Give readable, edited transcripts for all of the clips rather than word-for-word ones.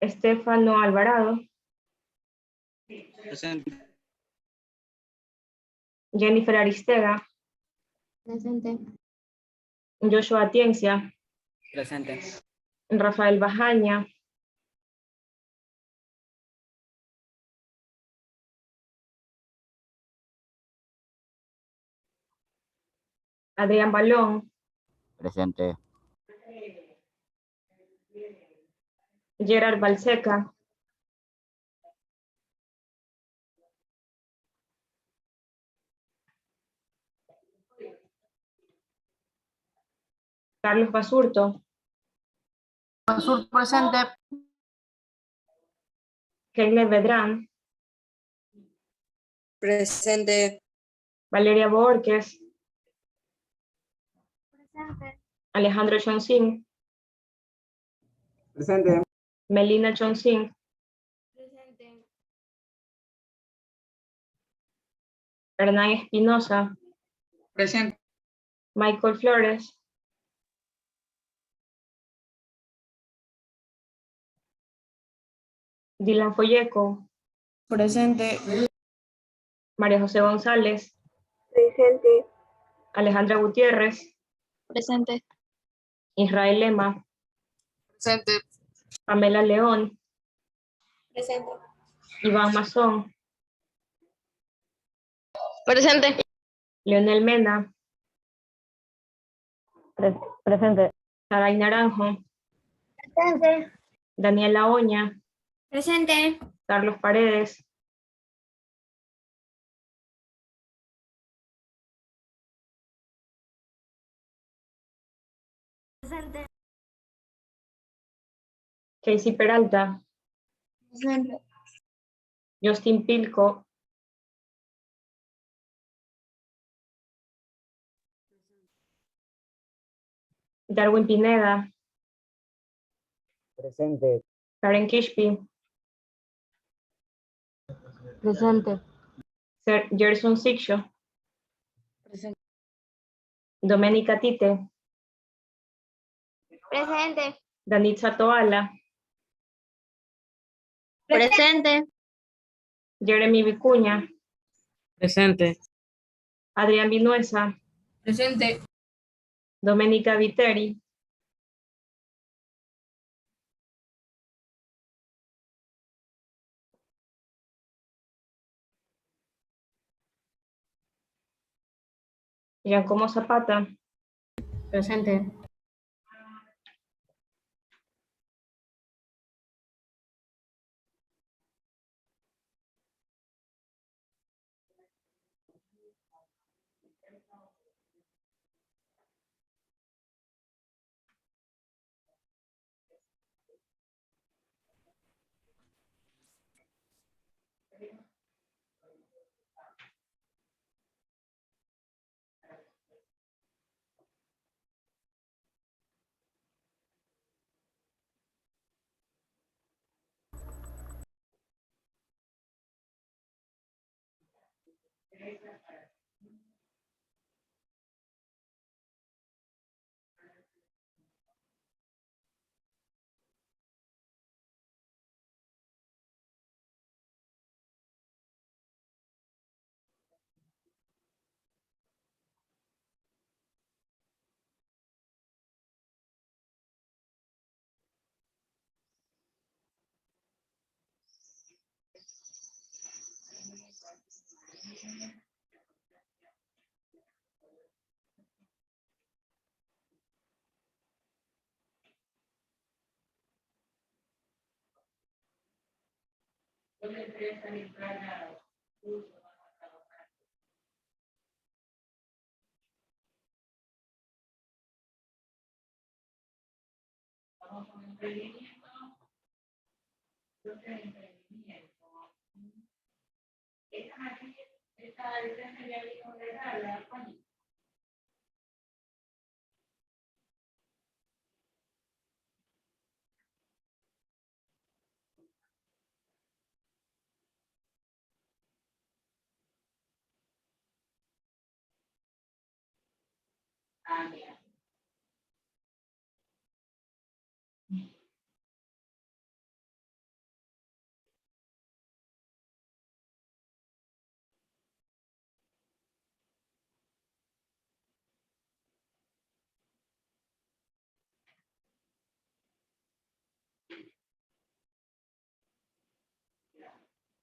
Estefano Alvarado, Presente. Jennifer Aristega, Presente. Joshua Atienza, Presente. Rafael Bajaña, Adrián Balón, Presente. Gerard Balseca, Carlos Basurto, Basurto presente. Keiler Vedrán, Presente. Valeria Borges, Presente. Alejandro Chonsing, Presente. Melina Chonsing, Presente. Hernán Espinosa, Presente. Michael Flores, Dylan Folleco, Presente. María José González, Presente. Alejandra Gutiérrez, Presente. Israel Lema, Presente. Pamela León, Presente. Iván Mazón, Presente. Leonel Mena, Presente. Saray Naranjo, Presente. Daniela Oña, Presente. Carlos Paredes, Presente. Casey Peralta, Presente. Justin Pilco, Darwin Pineda, Presente. Karen Kishpi, Presente. Gerson Sixo, Presente. Domenica Tite, Presente. Danitza Toala, Presente. Jeremy Vicuña, Presente. Adrián Vinuesa, Presente. Domenica Viteri, Giacomo Zapata, Presente.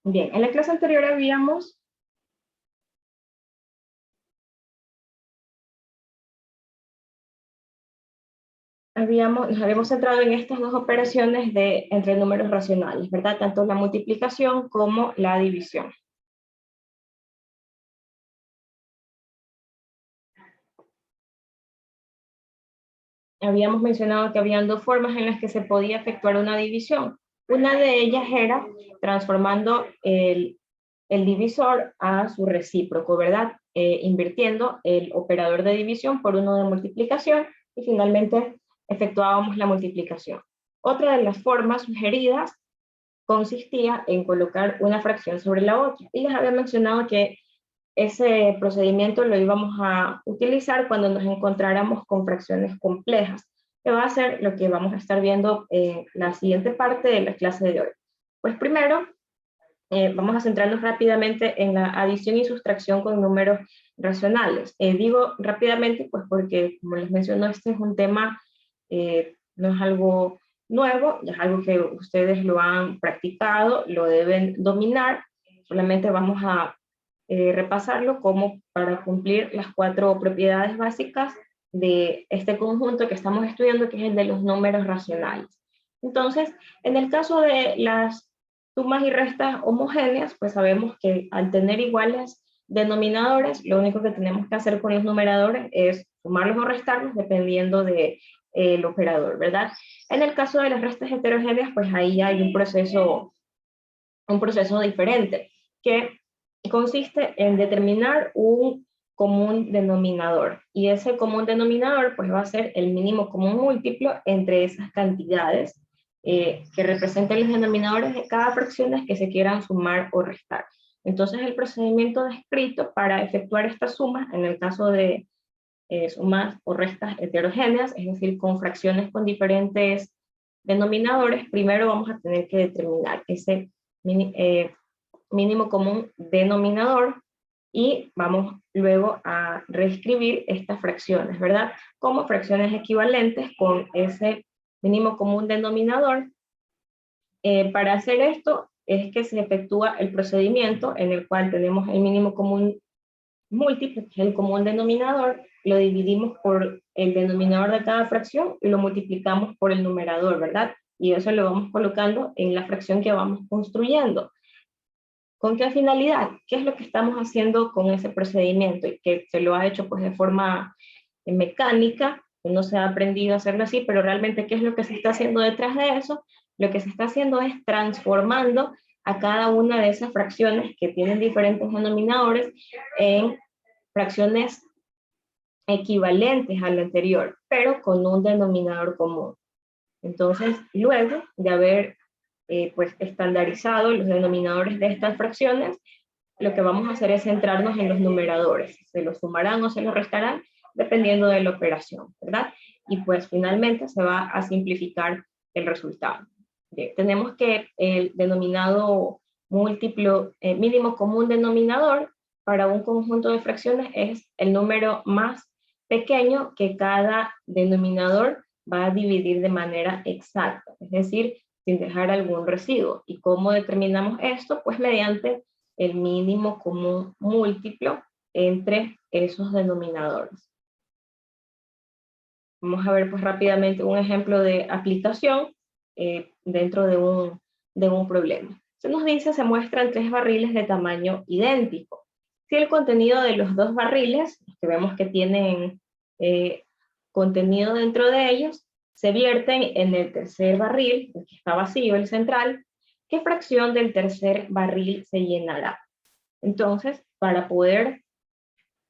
Bien, en la clase anterior nos habíamos centrado en estas dos operaciones entre números racionales, ¿verdad? Tanto la multiplicación como la división. Habíamos mencionado que habían dos formas en las que se podía efectuar una división. Una de ellas era transformando el divisor a su recíproco, ¿verdad? Invirtiendo el operador de división por uno de multiplicación y finalmente efectuábamos la multiplicación. Otra de las formas sugeridas consistía en colocar una fracción sobre la otra. Y les había mencionado que ese procedimiento lo íbamos a utilizar cuando nos encontráramos con fracciones complejas, que va a ser lo que vamos a estar viendo en la siguiente parte de la clase de hoy. Pues primero, vamos a centrarnos rápidamente en la adición y sustracción con números racionales. Digo rápidamente, pues porque, como les menciono, este es un tema, no es algo nuevo, es algo que ustedes lo han practicado, lo deben dominar, solamente vamos a repasarlo como para cumplir las 4 propiedades básicas de este conjunto que estamos estudiando, que es el de los números racionales. Entonces, en el caso de las sumas y restas homogéneas, pues sabemos que al tener iguales denominadores, lo único que tenemos que hacer con los numeradores es sumarlos o restarlos dependiendo del operador, ¿verdad? En el caso de las restas heterogéneas, pues ahí hay un proceso diferente, que consiste en determinar un común denominador, y ese común denominador pues va a ser el mínimo común múltiplo entre esas cantidades que representen los denominadores de cada fracción que se quieran sumar o restar. Entonces el procedimiento descrito para efectuar estas sumas, en el caso de sumas o restas heterogéneas, es decir, con fracciones con diferentes denominadores, primero vamos a tener que determinar ese mínimo común denominador y vamos luego a reescribir estas fracciones, ¿verdad? Como fracciones equivalentes con ese mínimo común denominador. Para hacer esto es que se efectúa el procedimiento en el cual tenemos el mínimo común múltiplo, que es el común denominador, lo dividimos por el denominador de cada fracción y lo multiplicamos por el numerador, ¿verdad? Y eso lo vamos colocando en la fracción que vamos construyendo. ¿Con qué finalidad? ¿Qué es lo que estamos haciendo con ese procedimiento? Y que se lo ha hecho pues de forma mecánica, uno se ha aprendido a hacerlo así, pero realmente ¿qué es lo que se está haciendo detrás de eso? Lo que se está haciendo es transformando a cada una de esas fracciones que tienen diferentes denominadores en fracciones equivalentes a la anterior, pero con un denominador común. Entonces, luego de haber pues estandarizado los denominadores de estas fracciones, lo que vamos a hacer es centrarnos en los numeradores. Se los sumarán o se los restarán dependiendo de la operación, ¿verdad? Y pues finalmente se va a simplificar el resultado. Bien, tenemos que el denominado múltiplo, mínimo común denominador para un conjunto de fracciones es el número más pequeño que cada denominador va a dividir de manera exacta, es decir, sin dejar algún residuo. ¿Y cómo determinamos esto? Pues mediante el mínimo común múltiplo entre esos denominadores. Vamos a ver pues rápidamente un ejemplo de aplicación dentro de un problema. Se nos dice, se muestran 3 barriles de tamaño idéntico. Si el contenido de los 2 barriles, que vemos que tienen contenido dentro de ellos, se vierten en el tercer barril, el que está vacío, el central, ¿qué fracción del tercer barril se llenará? Entonces, para poder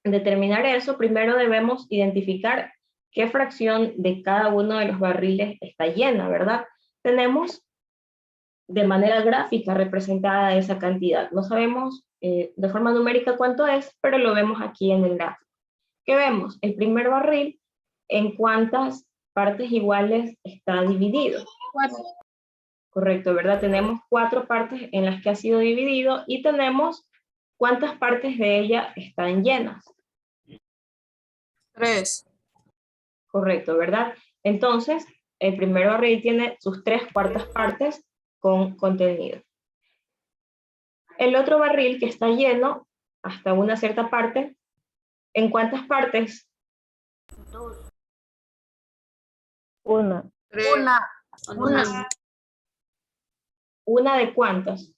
determinar eso, primero debemos identificar qué fracción de cada uno de los barriles está llena, ¿verdad? Tenemos de manera gráfica representada esa cantidad. No sabemos de forma numérica cuánto es, pero lo vemos aquí en el gráfico. ¿Qué vemos? El primer barril, ¿en cuántas partes iguales está dividido? 4. Correcto, ¿verdad? Tenemos 4 partes en las que ha sido dividido y tenemos cuántas partes de ella están llenas. 3. Correcto, ¿verdad? Entonces, el primer barril tiene sus 3/4 partes con contenido. El otro barril que está lleno hasta una cierta parte, ¿en cuántas partes? Una. Una. ¿Una de cuántas?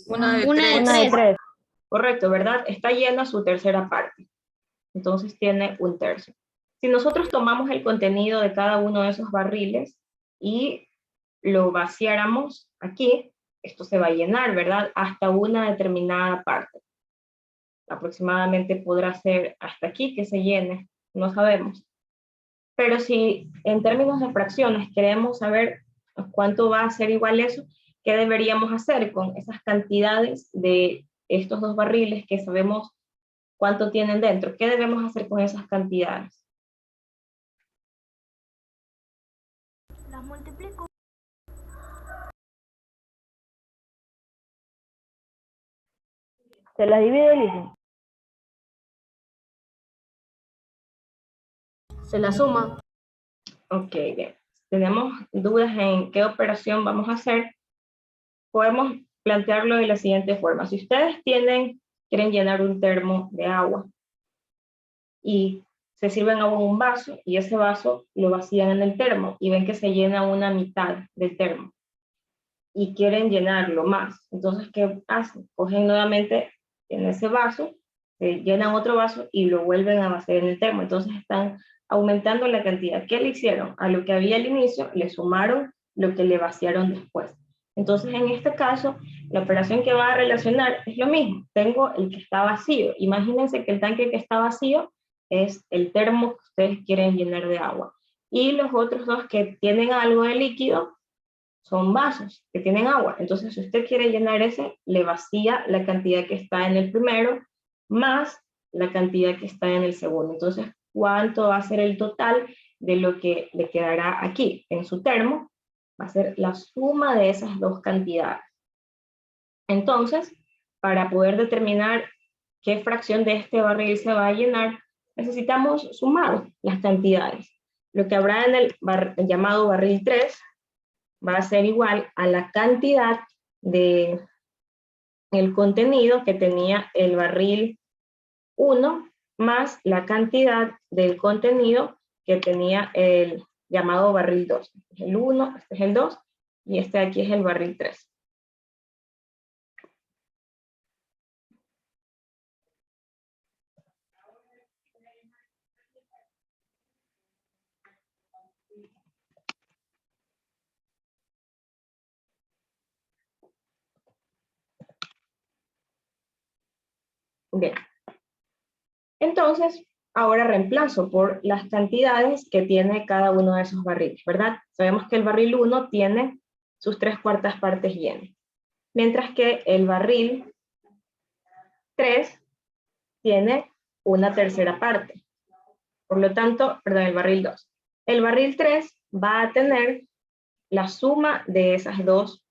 Una de Una de tres. Una de tres. Correcto, ¿verdad? Está llena su tercera parte. Entonces tiene un tercio. Si nosotros tomamos el contenido de cada uno de esos barriles y lo vaciáramos aquí, esto se va a llenar, ¿verdad? Hasta una determinada parte. Aproximadamente podrá ser hasta aquí que se llene, no sabemos. Pero si en términos de fracciones queremos saber cuánto va a ser igual eso, ¿qué deberíamos hacer con esas cantidades de estos dos barriles que sabemos cuánto tienen dentro? ¿Qué debemos hacer con esas cantidades? Las multiplico. Se las divide, Lizzy. Se la suma. Ok, bien. Tenemos dudas en qué operación vamos a hacer. Podemos plantearlo de la siguiente forma. Si ustedes quieren llenar un termo de agua y se sirven agua en un vaso y ese vaso lo vacían en el termo y ven que se llena una mitad del termo y quieren llenarlo más. Entonces, ¿qué hacen? Cogen nuevamente en ese vaso, llenan otro vaso y lo vuelven a vaciar en el termo. Entonces están aumentando la cantidad. ¿Qué le hicieron? A lo que había al inicio le sumaron lo que le vaciaron después. Entonces, en este caso, la operación que va a relacionar es lo mismo. Tengo el que está vacío. Imagínense que el tanque que está vacío es el termo que ustedes quieren llenar de agua. Y los otros dos que tienen algo de líquido son vasos que tienen agua. Entonces, si usted quiere llenar ese, le vacía la cantidad que está en el primero más la cantidad que está en el segundo. Entonces, ¿cuánto va a ser el total de lo que le quedará aquí en su termo? Va a ser la suma de esas dos cantidades. Entonces, para poder determinar qué fracción de este barril se va a llenar, necesitamos sumar las cantidades. Lo que habrá en el llamado barril 3 va a ser igual a la cantidad de el contenido que tenía el barril 1 más la cantidad del contenido que tenía el llamado barril 2. Este es el 1, este es el 2 y este de aquí es el barril 3. Bien. Entonces, ahora reemplazo por las cantidades que tiene cada uno de esos barriles, ¿verdad? Sabemos que el barril 1 tiene sus 3/4 partes llenas, mientras que el barril 3 tiene una tercera parte. Por lo tanto, perdón, el barril 2. El barril 3 va a tener la suma de esas dos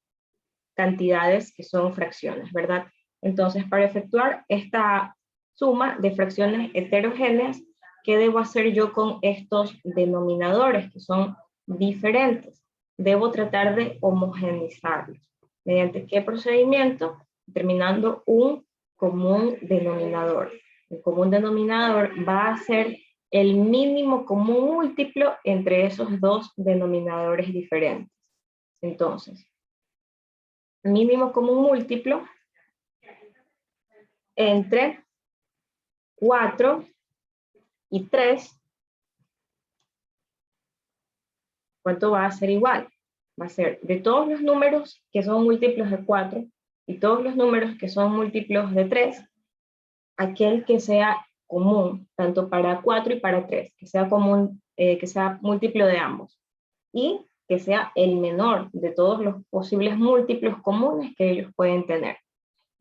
cantidades que son fracciones, ¿verdad? Entonces, para efectuar esta suma de fracciones heterogéneas, ¿qué debo hacer yo con estos denominadores que son diferentes? Debo tratar de homogeneizarlos. ¿Mediante qué procedimiento? Determinando un común denominador. El común denominador va a ser el mínimo común múltiplo entre esos dos denominadores diferentes. Entonces, mínimo común múltiplo entre 4 y 3, ¿cuánto va a ser igual? Va a ser de todos los números que son múltiplos de 4 y todos los números que son múltiplos de 3, aquel que sea común, tanto para 4 y para 3, que sea común, que sea múltiplo de ambos, y que sea el menor de todos los posibles múltiplos comunes que ellos pueden tener.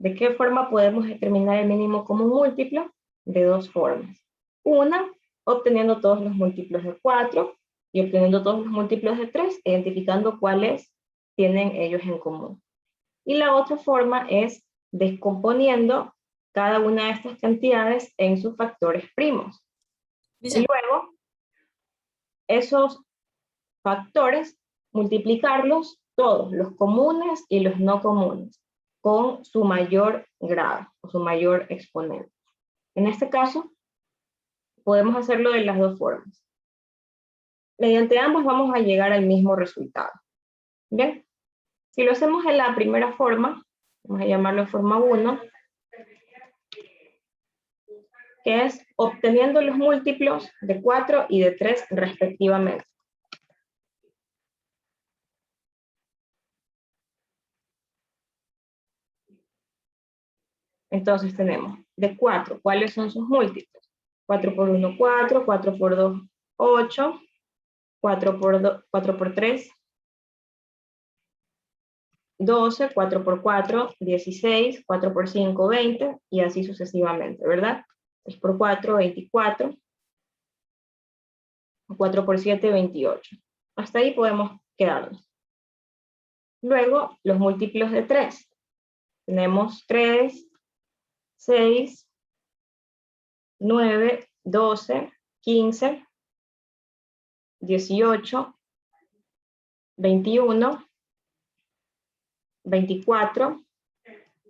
¿De qué forma podemos determinar el mínimo común múltiplo? De dos formas. Una, obteniendo todos los múltiplos de 4 y obteniendo todos los múltiplos de 3, identificando cuáles tienen ellos en común. Y la otra forma es descomponiendo cada una de estas cantidades en sus factores primos. Y luego, esos factores, multiplicarlos todos, los comunes y los no comunes. con su mayor grado o su mayor exponente. En este caso, podemos hacerlo de las dos formas. Mediante ambos vamos a llegar al mismo resultado. Bien, si lo hacemos en la primera forma, vamos a llamarlo forma 1, que es obteniendo los múltiplos de 4 y de 3 respectivamente. Entonces tenemos de 4, ¿cuáles son sus múltiplos? 4 por 1, 4, 4 por 2, 8, 4 por 3, 12, 4 por 4, 16, 4 por 5, 20, y así sucesivamente, ¿verdad? 3 por 4, 24, 4 por 7, 28. Hasta ahí podemos quedarnos. Luego, los múltiplos de 3. Tenemos 3, 6, 9, 12, 15, 18, 21, 24,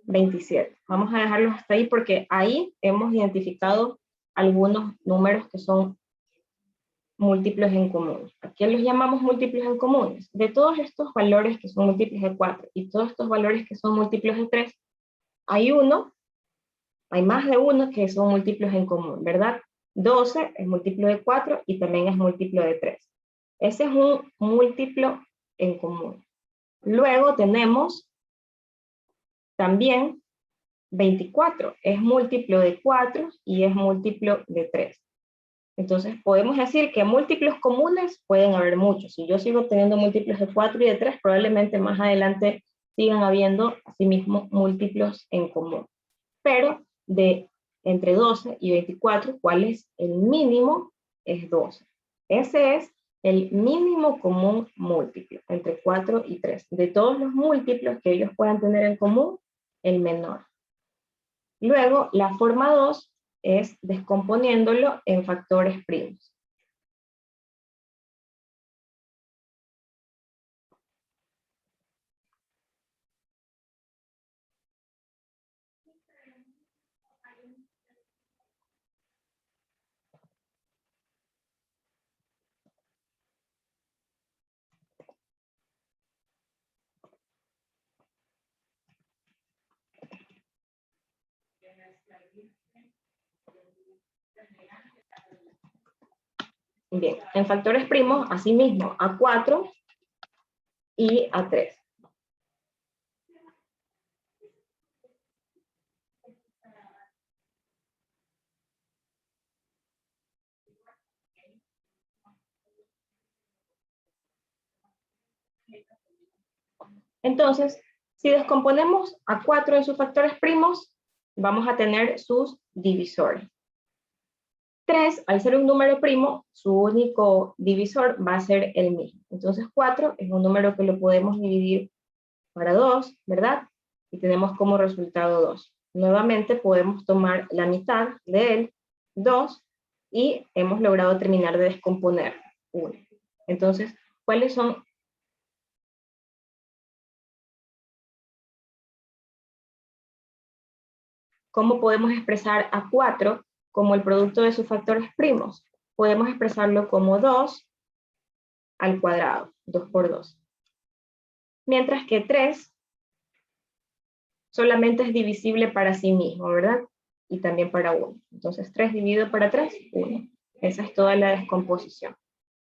27. Vamos a dejarlos hasta ahí porque ahí hemos identificado algunos números que son múltiplos en común. ¿A qué los llamamos múltiplos en comunes? De todos estos valores que son múltiplos de 4 y todos estos valores que son múltiplos de 3, hay más de uno que son múltiplos en común, ¿verdad? 12 es múltiplo de 4 y también es múltiplo de 3. Ese es un múltiplo en común. Luego tenemos también 24, es múltiplo de 4 y es múltiplo de 3. Entonces podemos decir que múltiplos comunes pueden haber muchos. Si yo sigo teniendo múltiplos de 4 y de 3, probablemente más adelante sigan habiendo asimismo múltiplos en común. Pero de entre 12 y 24, ¿cuál es el mínimo? Es 12. Ese es el mínimo común múltiplo, entre 4 y 3. De todos los múltiplos que ellos puedan tener en común, el menor. Luego, la forma 2 es descomponiéndolo en factores primos. Bien, en factores primos, asimismo, a 4 y a 3. Entonces, si descomponemos a 4 en sus factores primos, vamos a tener sus divisores. 3, al ser un número primo, su único divisor va a ser el mismo. Entonces 4 es un número que lo podemos dividir para 2, ¿verdad? Y tenemos como resultado 2. Nuevamente podemos tomar la mitad de él, 2, y hemos logrado terminar de descomponer 1. Entonces, ¿cuáles son? ¿Cómo podemos expresar a 4 como el producto de sus factores primos? Podemos expresarlo como 2 al cuadrado, 2 por 2. Mientras que 3 solamente es divisible para sí mismo, ¿verdad? Y también para 1. Entonces 3 dividido para 3, 1. Esa es toda la descomposición.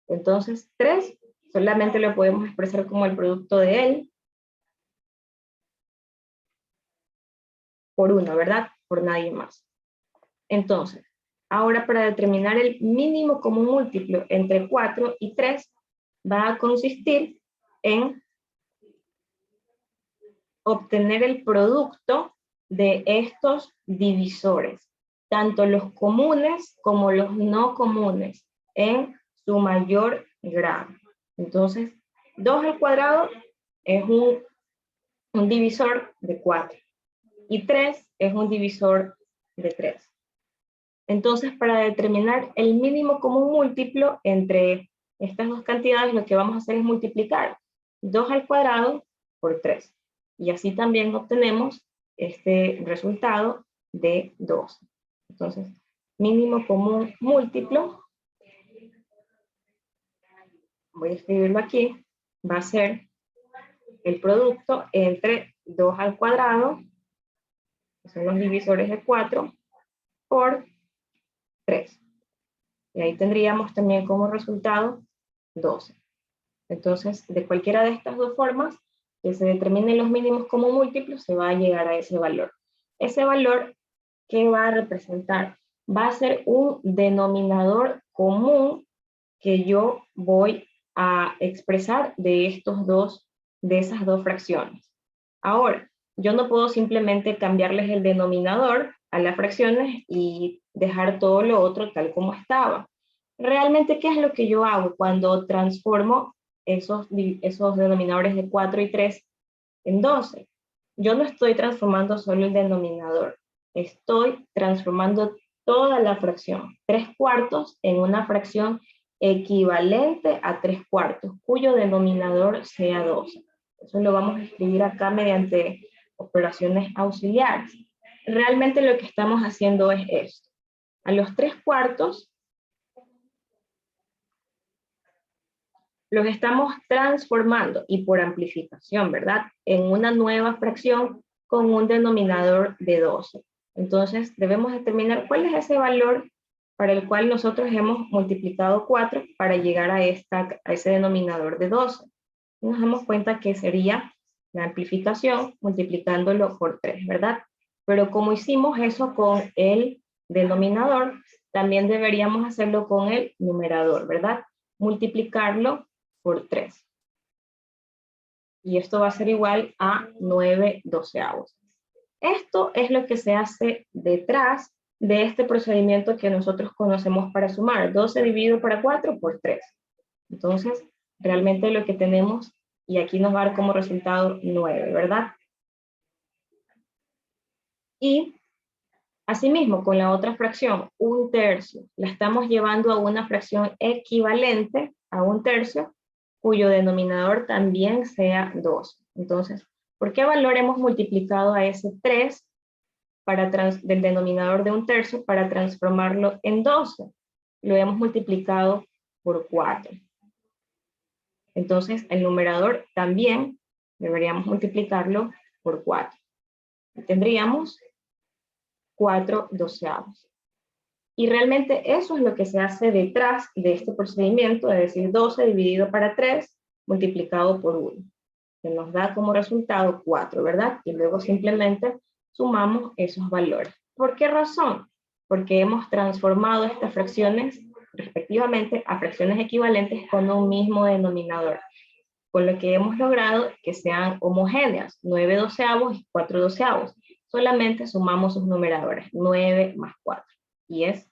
Entonces 3 solamente lo podemos expresar como el producto de él por 1, ¿verdad? Por nadie más. Entonces, ahora para determinar el mínimo común múltiplo entre 4 y 3, va a consistir en obtener el producto de estos divisores, tanto los comunes como los no comunes, en su mayor grado. Entonces, 2 al cuadrado es un divisor de 4, y 3 es un divisor de 3. Entonces, para determinar el mínimo común múltiplo entre estas dos cantidades, lo que vamos a hacer es multiplicar 2 al cuadrado por 3. Y así también obtenemos este resultado de 12. Entonces, mínimo común múltiplo, voy a escribirlo aquí, va a ser el producto entre 2 al cuadrado, que son los divisores de 4, por 3. Y ahí tendríamos también como resultado 12. Entonces, de cualquiera de estas dos formas, que se determinen los mínimos como múltiplos, se va a llegar a ese valor. Ese valor, ¿qué va a representar? Va a ser un denominador común que yo voy a expresar de esas dos fracciones. Ahora, yo no puedo simplemente cambiarles el denominador a las fracciones y dejar todo lo otro tal como estaba. Realmente, ¿qué es lo que yo hago cuando transformo esos denominadores de 4 y 3 en 12? Yo no estoy transformando solo el denominador, estoy transformando toda la fracción. 3/4 en una fracción equivalente a 3/4, cuyo denominador sea 12. Eso lo vamos a escribir acá mediante operaciones auxiliares. Realmente lo que estamos haciendo es esto. A los 3/4 los estamos transformando, y por amplificación, ¿verdad?, en una nueva fracción con un denominador de 12. Entonces, debemos determinar cuál es ese valor para el cual nosotros hemos multiplicado 4 para llegar a ese denominador de 12. Y nos damos cuenta que sería la amplificación multiplicándolo por 3, ¿verdad? Pero como hicimos eso con el denominador, también deberíamos hacerlo con el numerador, ¿verdad? Multiplicarlo por 3. Y esto va a ser igual a 9/12. Esto es lo que se hace detrás de este procedimiento que nosotros conocemos para sumar. 12 dividido para 4 por 3. Entonces, realmente lo que tenemos, y aquí nos va a dar como resultado 9, ¿verdad? Y asimismo, con la otra fracción, 1/3, la estamos llevando a una fracción equivalente a 1/3, cuyo denominador también sea 2. Entonces, ¿por qué valor hemos multiplicado a ese 3 del denominador de 1/3 para transformarlo en 12? Lo hemos multiplicado por 4. Entonces, el numerador también deberíamos multiplicarlo por 4. Y tendríamos 4/12. Y realmente eso es lo que se hace detrás de este procedimiento, es decir, 12 dividido para 3 multiplicado por 1, que nos da como resultado 4, ¿verdad? Y luego simplemente sumamos esos valores. ¿Por qué razón? Porque hemos transformado estas fracciones respectivamente a fracciones equivalentes con un mismo denominador, con lo que hemos logrado que sean homogéneas, 9/12 y 4/12. Solamente sumamos sus numeradores, 9 más 4. Y es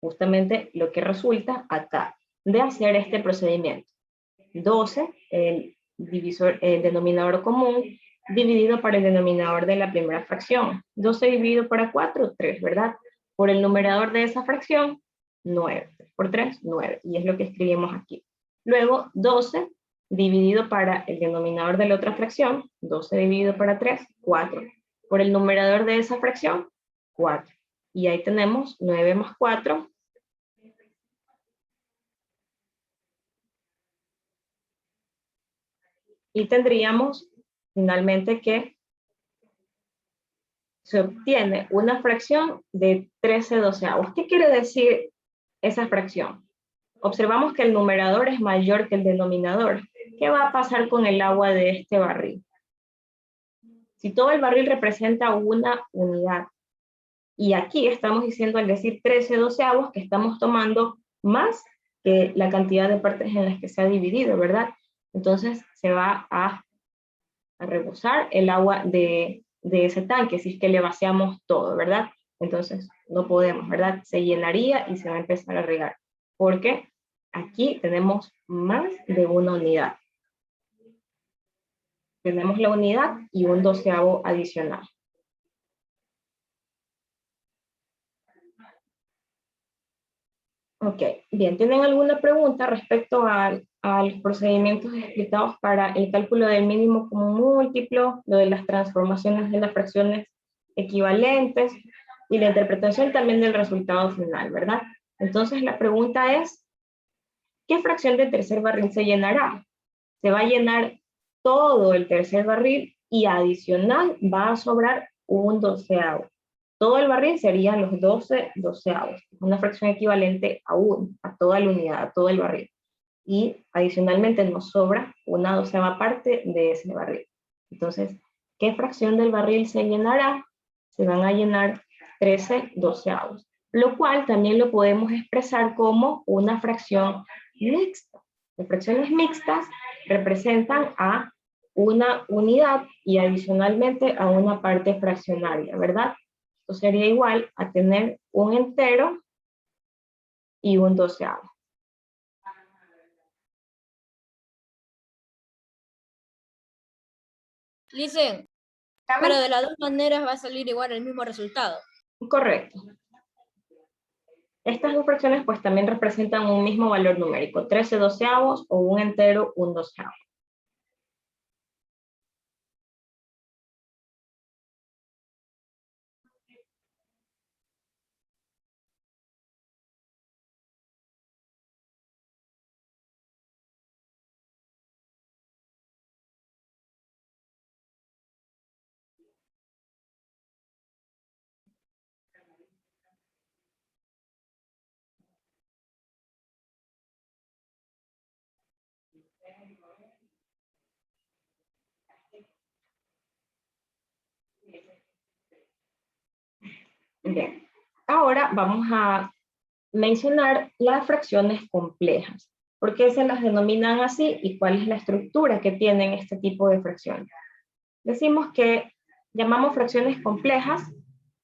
justamente lo que resulta acá de hacer este procedimiento. 12, el denominador común, dividido para el denominador de la primera fracción. 12 dividido para 4, 3, ¿verdad? Por el numerador de esa fracción, 9. Por 3, 9. Y es lo que escribimos aquí. Luego, 12 dividido para el denominador de la otra fracción, 12 dividido para 3, 4. Por el numerador de esa fracción, 4. Y ahí tenemos 9 más 4. Y tendríamos finalmente que se obtiene una fracción de 13/12. ¿Qué quiere decir esa fracción? Observamos que el numerador es mayor que el denominador. ¿Qué va a pasar con el agua de este barril? Si todo el barril representa una unidad, y aquí estamos diciendo al decir 13/12 que estamos tomando más que la cantidad de partes en las que se ha dividido, ¿verdad? Entonces se va a rebosar el agua de ese tanque si es que le vaciamos todo, ¿verdad? Entonces no podemos, ¿verdad? Se llenaría y se va a empezar a regar, porque aquí tenemos más de una unidad. Tenemos la unidad y un 12avo adicional. Ok, bien, ¿tienen alguna pregunta respecto a los procedimientos explicados para el cálculo del mínimo común múltiplo, lo de las transformaciones de las fracciones equivalentes y la interpretación también del resultado final, ¿verdad? Entonces la pregunta es, ¿qué fracción del tercer barril se llenará? Se va a llenar todo el tercer barril y adicional va a sobrar un doceavo. Todo el barril serían los 12 doceavos, una fracción equivalente a 1, a toda la unidad, a todo el barril. Y adicionalmente nos sobra una doceava parte de ese barril. Entonces, ¿qué fracción del barril se llenará? Se van a llenar 13 doceavos, lo cual también lo podemos expresar como una fracción mixta. Las fracciones mixtas representan a una unidad y adicionalmente a una parte fraccionaria, ¿verdad? Esto sería igual a tener un entero y un doceavo. Dicen, pero de las dos maneras va a salir igual el mismo resultado. Correcto. Estas dos fracciones pues también representan un mismo valor numérico, 13 doceavos o un entero, un doceavo. Bien, ahora vamos a mencionar las fracciones complejas. ¿Por qué se las denominan así y cuál es la estructura que tienen este tipo de fracciones? Decimos que llamamos fracciones complejas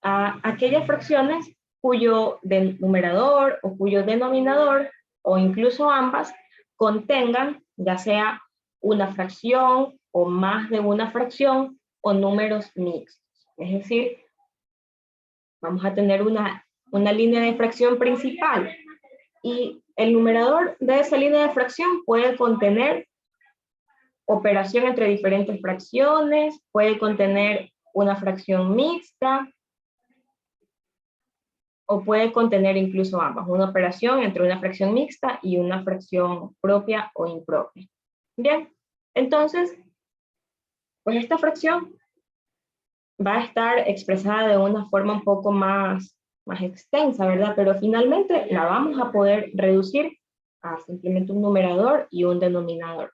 a aquellas fracciones cuyo numerador o cuyo denominador o incluso ambas contengan ya sea una fracción o más de una fracción o números mixtos. Es decir, vamos a tener una línea de fracción principal y el numerador de esa línea de fracción puede contener operación entre diferentes fracciones, puede contener una fracción mixta o puede contener incluso ambas, una operación entre una fracción mixta y una fracción propia o impropia. Bien, entonces, pues esta fracción va a estar expresada de una forma un poco más extensa, ¿verdad? Pero finalmente la vamos a poder reducir a simplemente un numerador y un denominador.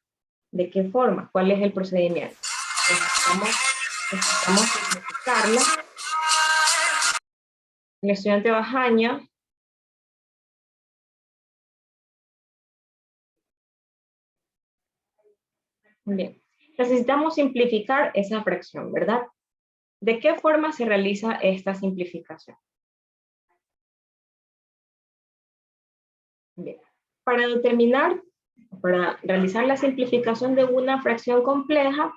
¿De qué forma? ¿Cuál es el procedimiento? Necesitamos simplificarla. El estudiante Bajaña bien, necesitamos simplificar esa fracción, ¿verdad? ¿De qué forma se realiza esta simplificación? Bien, para realizar la simplificación de una fracción compleja,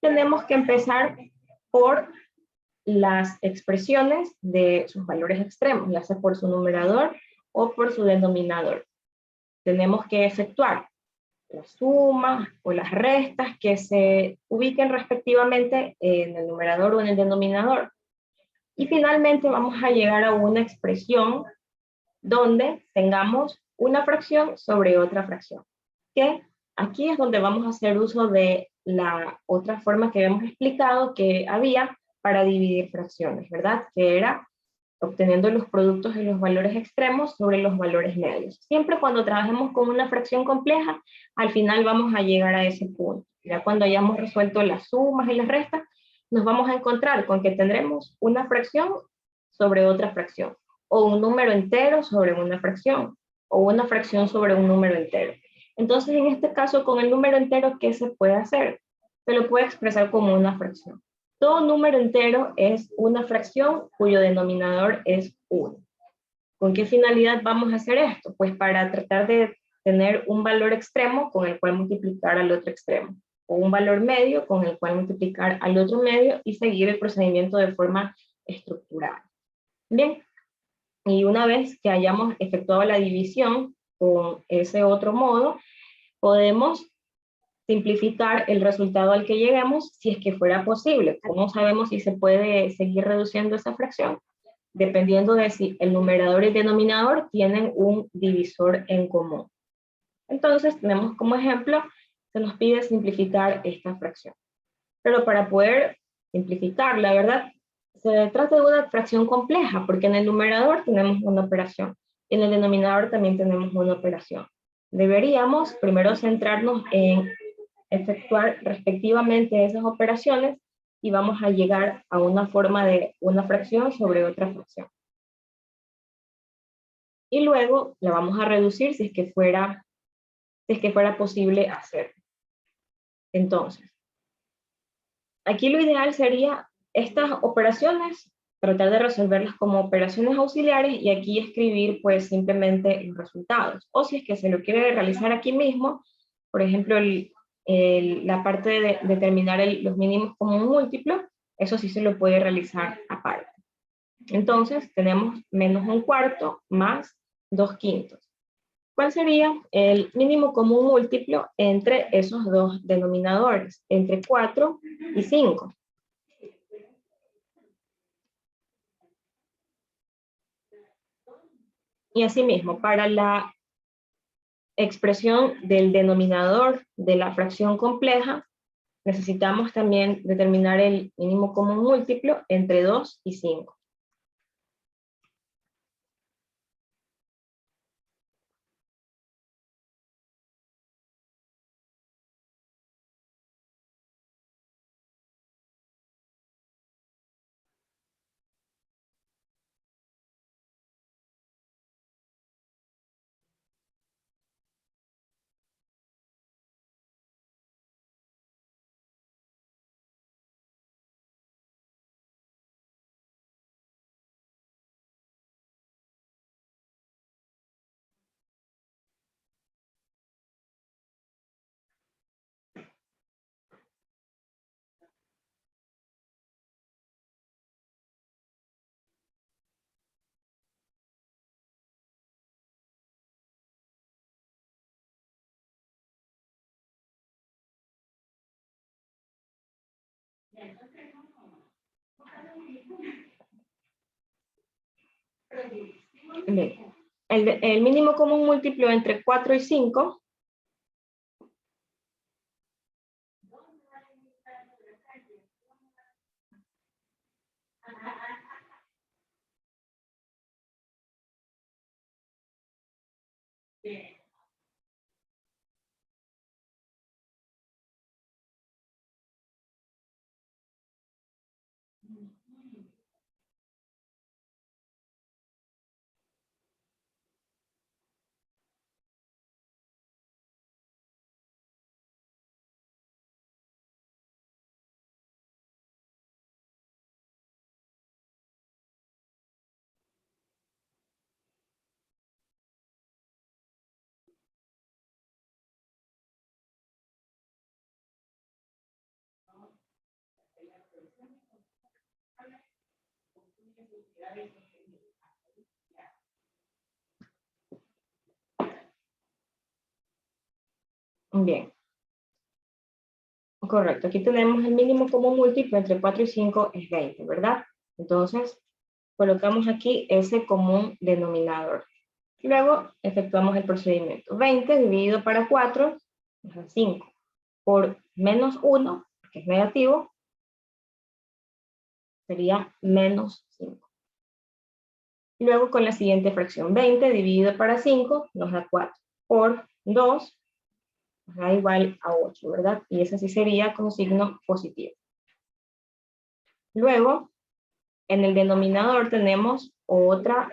tenemos que empezar por las expresiones de sus valores extremos, ya sea por su numerador o por su denominador. Tenemos que efectuar las sumas o las restas que se ubiquen respectivamente en el numerador o en el denominador. Y finalmente vamos a llegar a una expresión donde tengamos una fracción sobre otra fracción. Que aquí es donde vamos a hacer uso de la otra forma que habíamos explicado que había para dividir fracciones, ¿verdad? Que era obteniendo los productos de los valores extremos sobre los valores medios. Siempre cuando trabajemos con una fracción compleja, al final vamos a llegar a ese punto. Ya cuando hayamos resuelto las sumas y las restas, nos vamos a encontrar con que tendremos una fracción sobre otra fracción, o un número entero sobre una fracción, o una fracción sobre un número entero. Entonces, en este caso, con el número entero, ¿qué se puede hacer? Se lo puede expresar como una fracción. Todo número entero es una fracción cuyo denominador es 1. ¿Con qué finalidad vamos a hacer esto? Pues para tratar de tener un valor extremo con el cual multiplicar al otro extremo, o un valor medio con el cual multiplicar al otro medio y seguir el procedimiento de forma estructurada. Bien, Y una vez que hayamos efectuado la división con ese otro modo, podemos simplificar el resultado al que lleguemos si es que fuera posible. ¿Cómo sabemos si se puede seguir reduciendo esa fracción? Dependiendo de si el numerador y el denominador tienen un divisor en común. Entonces, tenemos como ejemplo, se nos pide simplificar esta fracción. Pero para poder simplificar, la verdad, se trata de una fracción compleja, porque en el numerador tenemos una operación, y en el denominador también tenemos una operación. Deberíamos primero centrarnos en efectuar respectivamente esas operaciones y vamos a llegar a una forma de una fracción sobre otra fracción. Y luego la vamos a reducir si es que fuera posible hacerlo. Entonces, aquí lo ideal sería estas operaciones, tratar de resolverlas como operaciones auxiliares y aquí escribir pues simplemente los resultados. O si es que se lo quiere realizar aquí mismo, por ejemplo, la parte de determinar los mínimos como un múltiplo, eso sí se lo puede realizar aparte. Entonces, tenemos menos un cuarto más 2/5. ¿Cuál sería el mínimo común múltiplo entre esos dos denominadores? Entre 4 y 5. Y asimismo, para la expresión del denominador de la fracción compleja, necesitamos también determinar el mínimo común múltiplo entre 2 y 5. Bien. El mínimo común múltiplo entre 4 y 5 Bien, correcto. Aquí tenemos el mínimo común múltiplo entre 4 y 5 es 20, ¿verdad? Entonces, colocamos aquí ese común denominador. Luego, efectuamos el procedimiento. 20 dividido para 4 es 5. Por menos 1, que es negativo, sería menos 5. Luego, con la siguiente fracción, 20 dividido para 5 nos da 4. Por 2 da igual a 8, ¿verdad? Y ese sí sería con signo positivo. Luego, en el denominador tenemos otra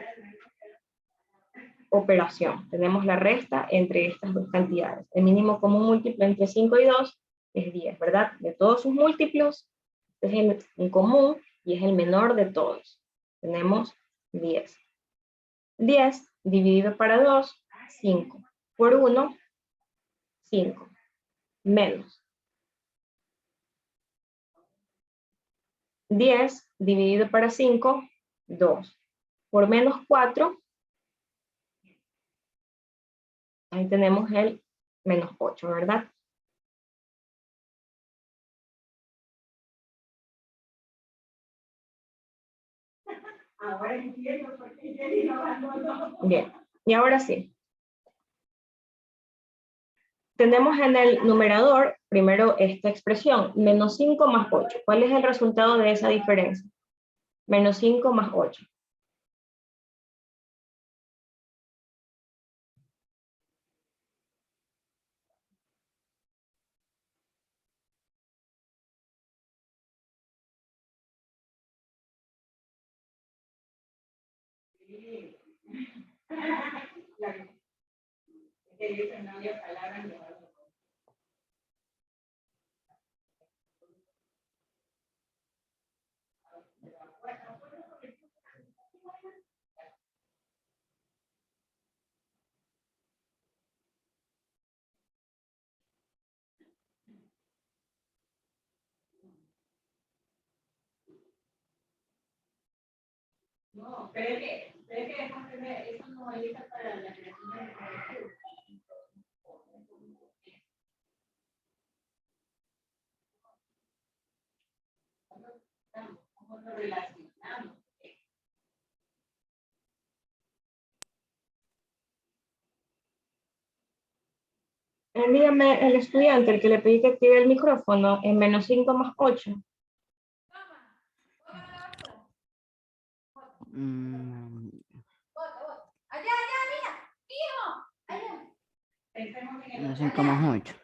operación. Tenemos la resta entre estas dos cantidades. El mínimo común múltiplo entre 5 y 2 es 10, ¿verdad? De todos sus múltiplos, es el común y es el menor de todos. Tenemos 10. 10 dividido para 2, 5. Por 1, 5. Menos 10 dividido para 5, 2. por menos 4, ahí tenemos el menos 8, ¿verdad? Bien, y ahora sí. Tenemos en el numerador, primero esta expresión, menos 5 más 8. ¿Cuál es el resultado de esa diferencia? Menos 5 más 8. No, pero es que eso no valida para la creación de cómo lo relacionamos. Dígame, el estudiante, el que le pedí que active el micrófono, en menos 5 más 8. Mm, Menos 5 más 8.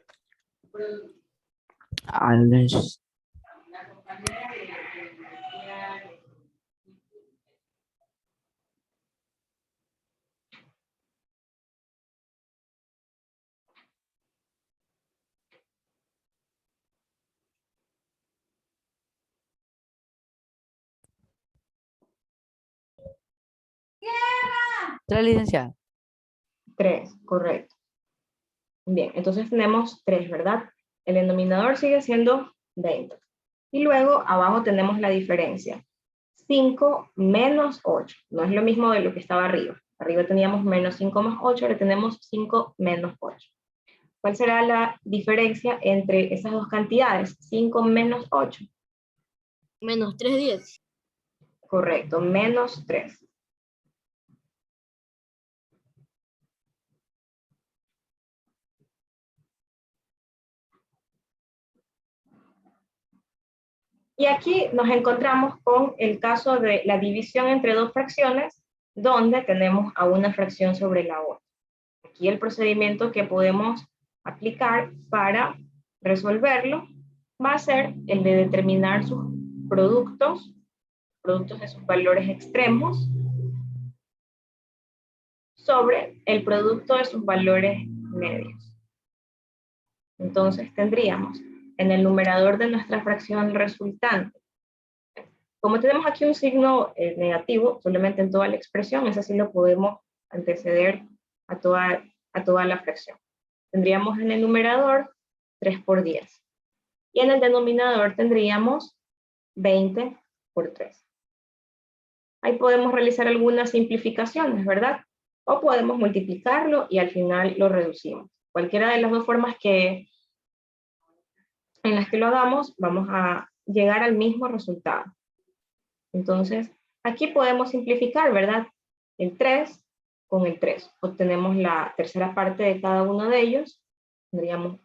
¿La licenciada? 3, correcto. Bien, entonces tenemos 3, ¿verdad? El denominador sigue siendo 20. Y luego abajo tenemos la diferencia. 5 menos 8. No es lo mismo de lo que estaba arriba. Arriba teníamos menos 5 más 8, ahora tenemos 5 menos 8. ¿Cuál será la diferencia entre esas dos cantidades? 5 menos 8. Menos 3/10. Correcto, menos 3. Y aquí nos encontramos con el caso de la división entre dos fracciones, donde tenemos a una fracción sobre la otra. Aquí el procedimiento que podemos aplicar para resolverlo va a ser el de determinar sus productos de sus valores extremos sobre el producto de sus valores medios. Entonces tendríamos en el numerador de nuestra fracción resultante, como tenemos aquí un signo negativo, solamente en toda la expresión, es así lo podemos anteceder a toda la fracción. Tendríamos en el numerador 3 por 10. Y en el denominador tendríamos 20 por 3. Ahí podemos realizar algunas simplificaciones, ¿verdad? O podemos multiplicarlo y al final lo reducimos. Cualquiera de las dos formas en las que lo hagamos, vamos a llegar al mismo resultado. Entonces, aquí podemos simplificar, ¿verdad? El 3 con el 3. Obtenemos la tercera parte de cada uno de ellos. Tendríamos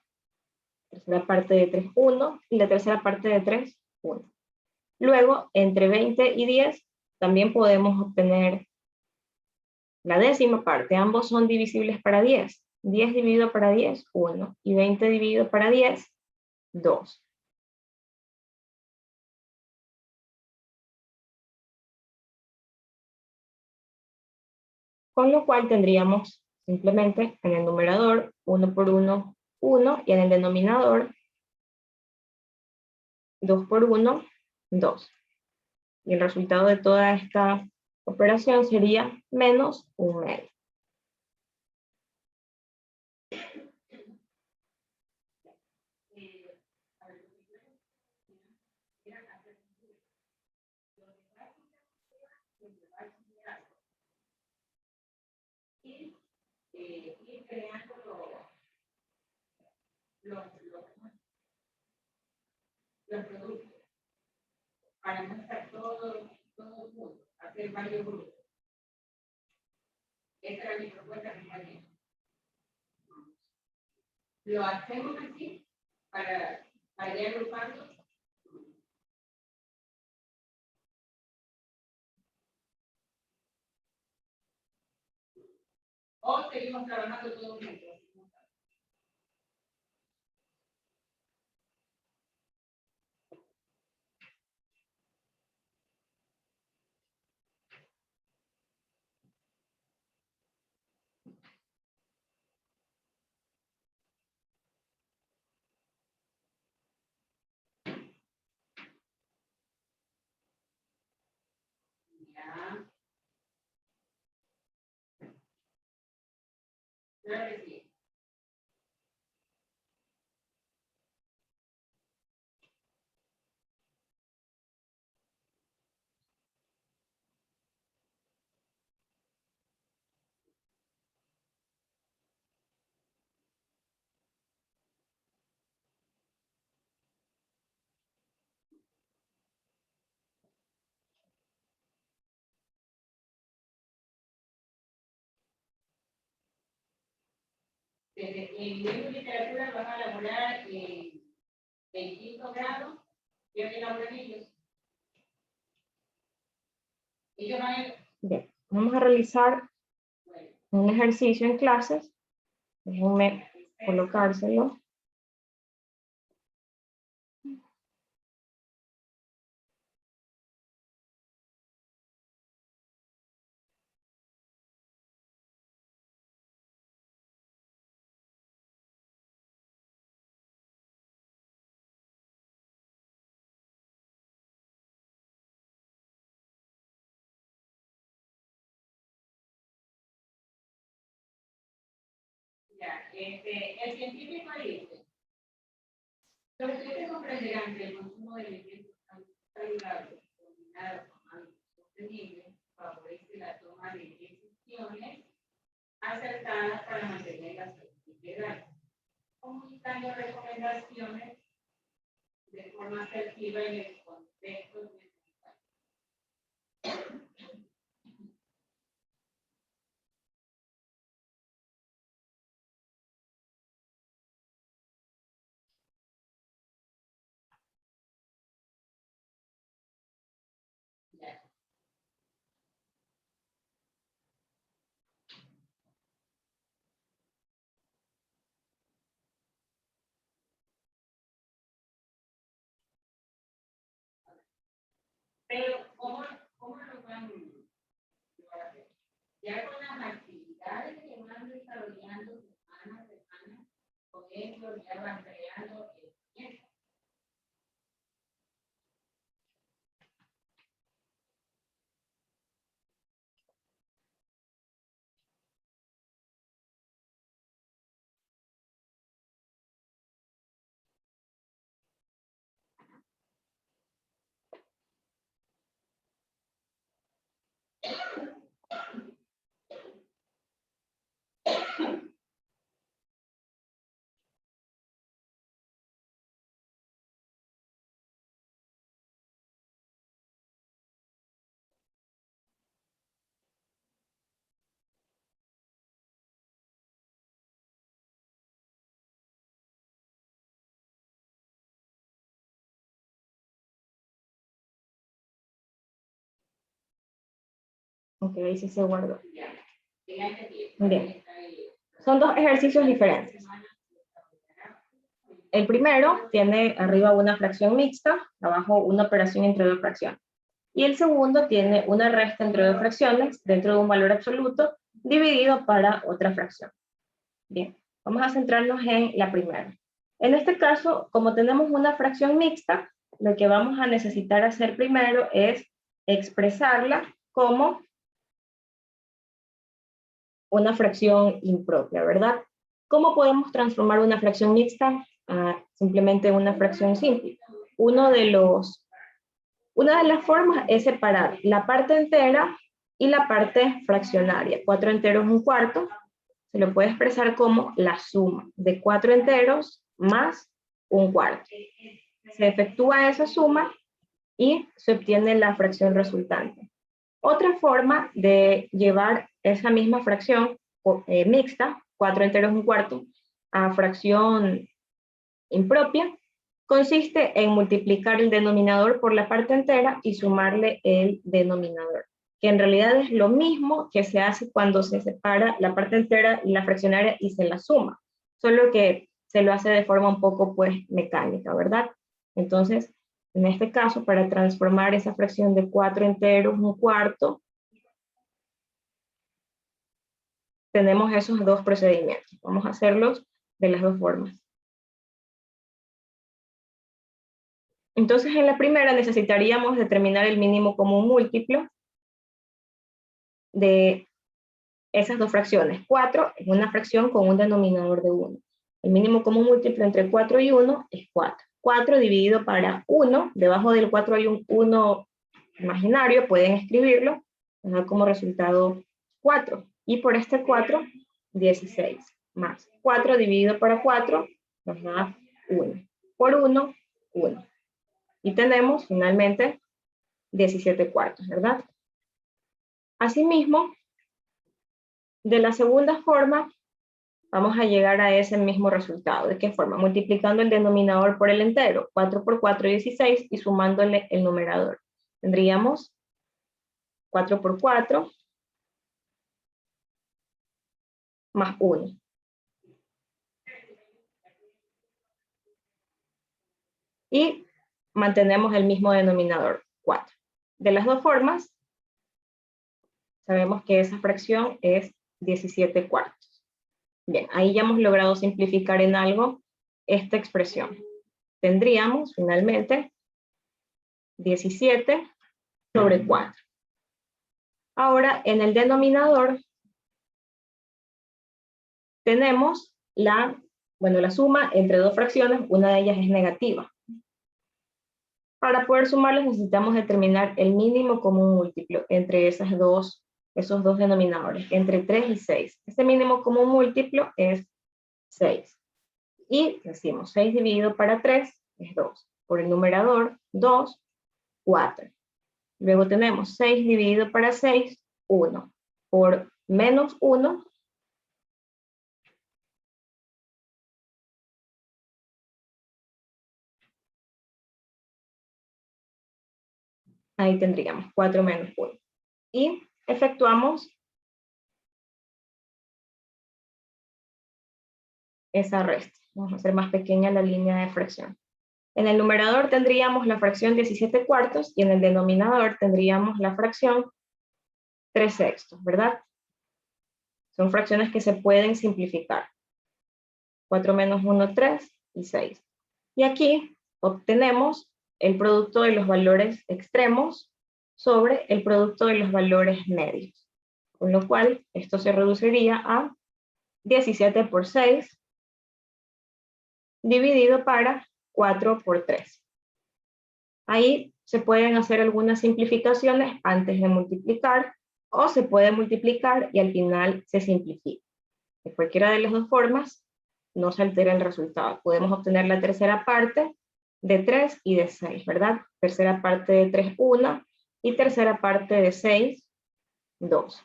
la tercera parte de 3, 1, y la tercera parte de 3, 1. Luego, entre 20 y 10, también podemos obtener la décima parte. Ambos son divisibles para 10. 10 dividido para 10, 1. Y 20 dividido para 10, 2. Con lo cual tendríamos simplemente en el numerador 1 por 1, 1, y en el denominador 2 por 1, 2. Y el resultado de toda esta operación sería menos 1 medio. los productos. Para no estar todos juntos, hacer varios grupos. Esa era mi propuesta, compañero. Lo hacemos así para ir agrupando. O seguimos trabajando todos juntos. Ya. Claro que sí. Desde el nivel de literatura van a elaborar el quinto grado, ¿qué elaboran ellos? Ellos van a... Bien, vamos a realizar un ejercicio en clases. Déjenme colocárselo. Ya, el científico dice, los estudiantes comprenderán que el consumo de alimentos saludables combinados con hábitos sostenibles favorece la toma de decisiones acertadas para mantener la salud integral, comunicando recomendaciones de forma asertiva en el contexto necesario. Pero, ¿cómo lo van a hacer? Ya con las actividades que van desarrollando semana a semana, con ellos ya van creando el tiempo. Ok, ahí sí se guardó. Bien. Son dos ejercicios diferentes. El primero tiene arriba una fracción mixta, abajo una operación entre dos fracciones. Y el segundo tiene una resta entre dos fracciones dentro de un valor absoluto dividido para otra fracción. Bien, vamos a centrarnos en la primera. En este caso, como tenemos una fracción mixta, lo que vamos a necesitar hacer primero es expresarla como una fracción impropia, ¿verdad? ¿Cómo podemos transformar una fracción mixta a simplemente una fracción simple? Una de las formas es separar la parte entera y la parte fraccionaria. 4 enteros, 1/4, se lo puede expresar como la suma de 4 enteros más 1/4. Se efectúa esa suma y se obtiene la fracción resultante. Otra forma de llevar esa misma fracción mixta, 4 enteros 1/4, a fracción impropia, consiste en multiplicar el denominador por la parte entera y sumarle el denominador, que en realidad es lo mismo que se hace cuando se separa la parte entera y la fraccionaria y se la suma, solo que se lo hace de forma un poco pues mecánica, ¿verdad? Entonces, en este caso, para transformar esa fracción de 4 enteros 1/4, tenemos esos dos procedimientos. Vamos a hacerlos de las dos formas. Entonces, en la primera necesitaríamos determinar el mínimo común múltiplo de esas dos fracciones. 4 es una fracción con un denominador de 1. El mínimo común múltiplo entre 4 y 1 es 4. 4 dividido para 1, debajo del 4 hay un 1 imaginario, pueden escribirlo, nos da como resultado 4. Y por este 4, 16. Más 4 dividido para 4 nos da 1. Por 1, 1. Y tenemos finalmente 17/4, ¿verdad? Asimismo, de la segunda forma, vamos a llegar a ese mismo resultado. ¿De qué forma? Multiplicando el denominador por el entero, 4 por 4, 16, y sumándole el numerador. Tendríamos 4 por 4 más 1. Y mantenemos el mismo denominador, 4. De las dos formas, sabemos que esa fracción es 17/4. Bien, ahí ya hemos logrado simplificar en algo esta expresión. Tendríamos finalmente 17 sobre 4. Ahora, en el denominador tenemos la suma entre dos fracciones, una de ellas es negativa. Para poder sumarlas necesitamos determinar el mínimo común múltiplo entre esos dos denominadores, entre 3 y 6. Este mínimo común múltiplo es 6. Y decimos 6 dividido para 3 es 2. Por el numerador, 2, 4. Luego tenemos 6 dividido para 6, 1. Por menos 1, ahí tendríamos 4 menos 1. Y efectuamos esa resta. Vamos a hacer más pequeña la línea de fracción. En el numerador tendríamos la fracción 17/4 y en el denominador tendríamos la fracción 3/6, ¿verdad? Son fracciones que se pueden simplificar. 4 menos 1, 3 y 6. Y aquí obtenemos el producto de los valores extremos sobre el producto de los valores medios. Con lo cual, esto se reduciría a 17 por 6 dividido para 4 por 3. Ahí se pueden hacer algunas simplificaciones antes de multiplicar, o se puede multiplicar y al final se simplifica. De cualquiera de las dos formas, no se altera el resultado. Podemos obtener la tercera parte de 3 y de 6, ¿verdad? Tercera parte de 3, 1, y tercera parte de 6, 2.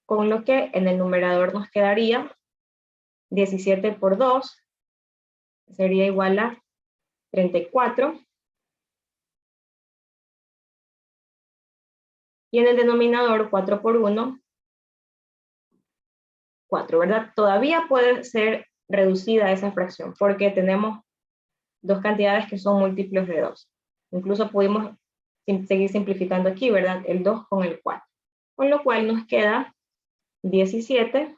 Con lo que en el numerador nos quedaría 17 por 2, sería igual a 34. Y en el denominador 4 por 1, 4, ¿verdad? Todavía puede ser reducida esa fracción porque tenemos dos cantidades que son múltiplos de 2. Incluso pudimos seguir simplificando aquí, ¿verdad? El 2 con el 4. Con lo cual nos queda 17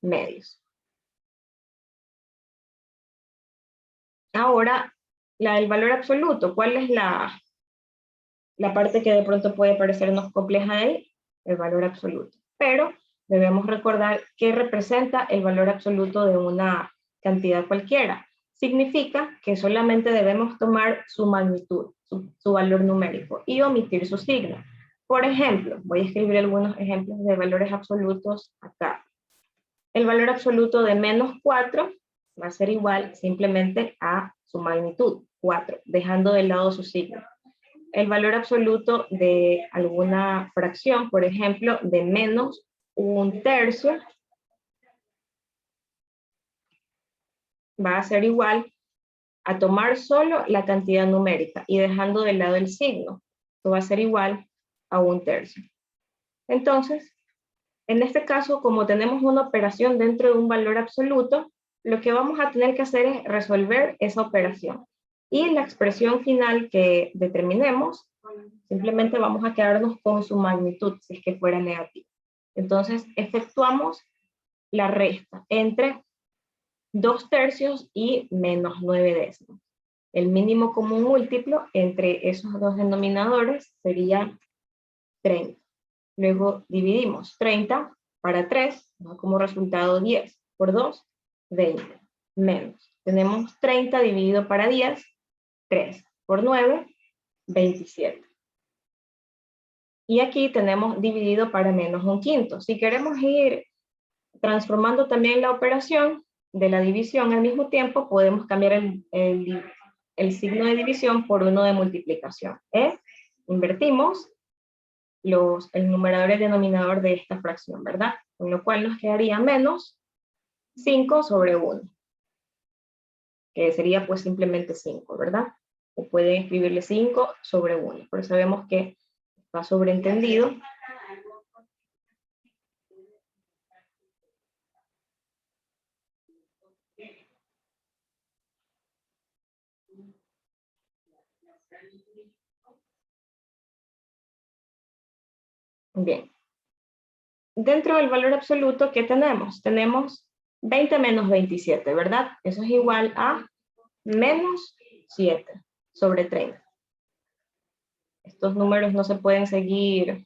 medios. Ahora, el valor absoluto. ¿Cuál es la parte que de pronto puede parecernos compleja de ahí? El valor absoluto. Pero debemos recordar que representa el valor absoluto de una cantidad cualquiera. Significa que solamente debemos tomar su magnitud, su valor numérico, y omitir su signo. Por ejemplo, voy a escribir algunos ejemplos de valores absolutos acá. El valor absoluto de menos 4 va a ser igual simplemente a su magnitud, 4, dejando de lado su signo. El valor absoluto de alguna fracción, por ejemplo, de menos 1/3, va a ser igual a tomar solo la cantidad numérica y dejando de lado el signo. Esto va a ser igual a 1/3. Entonces, en este caso, como tenemos una operación dentro de un valor absoluto, lo que vamos a tener que hacer es resolver esa operación. Y la expresión final que determinemos, simplemente vamos a quedarnos con su magnitud, si es que fuera negativa. Entonces, efectuamos la resta entre 2/3 y menos 9/10. El mínimo común múltiplo entre esos dos denominadores sería 30. Luego dividimos 30 para 3, da como resultado 10, por 2, 20, menos. Tenemos 30 dividido para 10, 3, por 9, 27. Y aquí tenemos dividido para menos 1/5. Si queremos ir transformando también la operación de la división al mismo tiempo, podemos cambiar el signo de división por uno de multiplicación. Invertimos el numerador y el denominador de esta fracción, ¿verdad? Con lo cual nos quedaría menos 5/1, que sería pues simplemente 5, ¿verdad? O pueden escribirle 5/1, pero sabemos que está sobreentendido. Bien. Dentro del valor absoluto, ¿qué tenemos? Tenemos 20 menos 27, ¿verdad? Eso es igual a menos 7/30. Estos números no se pueden seguir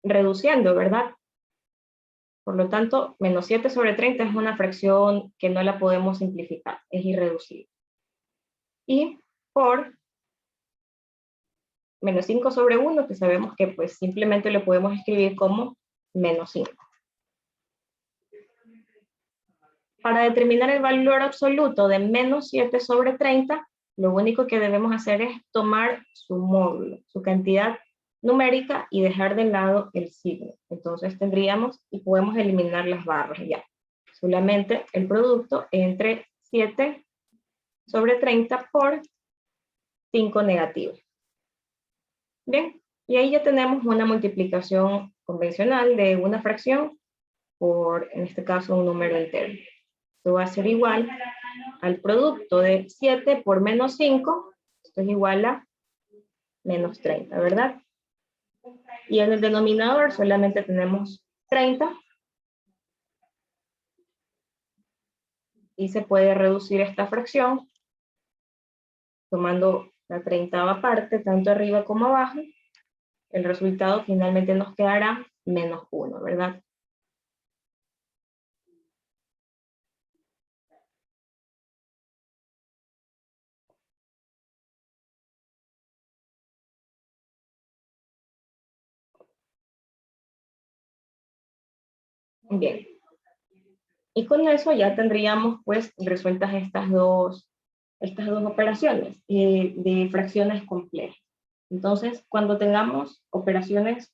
reduciendo, ¿verdad? Por lo tanto, menos 7/30 es una fracción que no la podemos simplificar, es irreducible. Y por menos 5/1, que sabemos que pues simplemente lo podemos escribir como menos 5. Para determinar el valor absoluto de menos 7/30, lo único que debemos hacer es tomar su módulo, su cantidad numérica y dejar de lado el signo. Entonces tendríamos y podemos eliminar las barras ya. Solamente el producto entre 7/30 por 5 negativos. Bien, y ahí ya tenemos una multiplicación convencional de una fracción por, en este caso, un número entero. Esto va a ser igual al producto de 7 por menos 5, esto es igual a menos 30, ¿verdad? Y en el denominador solamente tenemos 30. Y se puede reducir esta fracción tomando la 30ª parte, tanto arriba como abajo. El resultado finalmente nos quedará menos 1, ¿verdad? Bien. Y con eso ya tendríamos pues resueltas estas dos operaciones de fracciones complejas. Entonces, cuando tengamos operaciones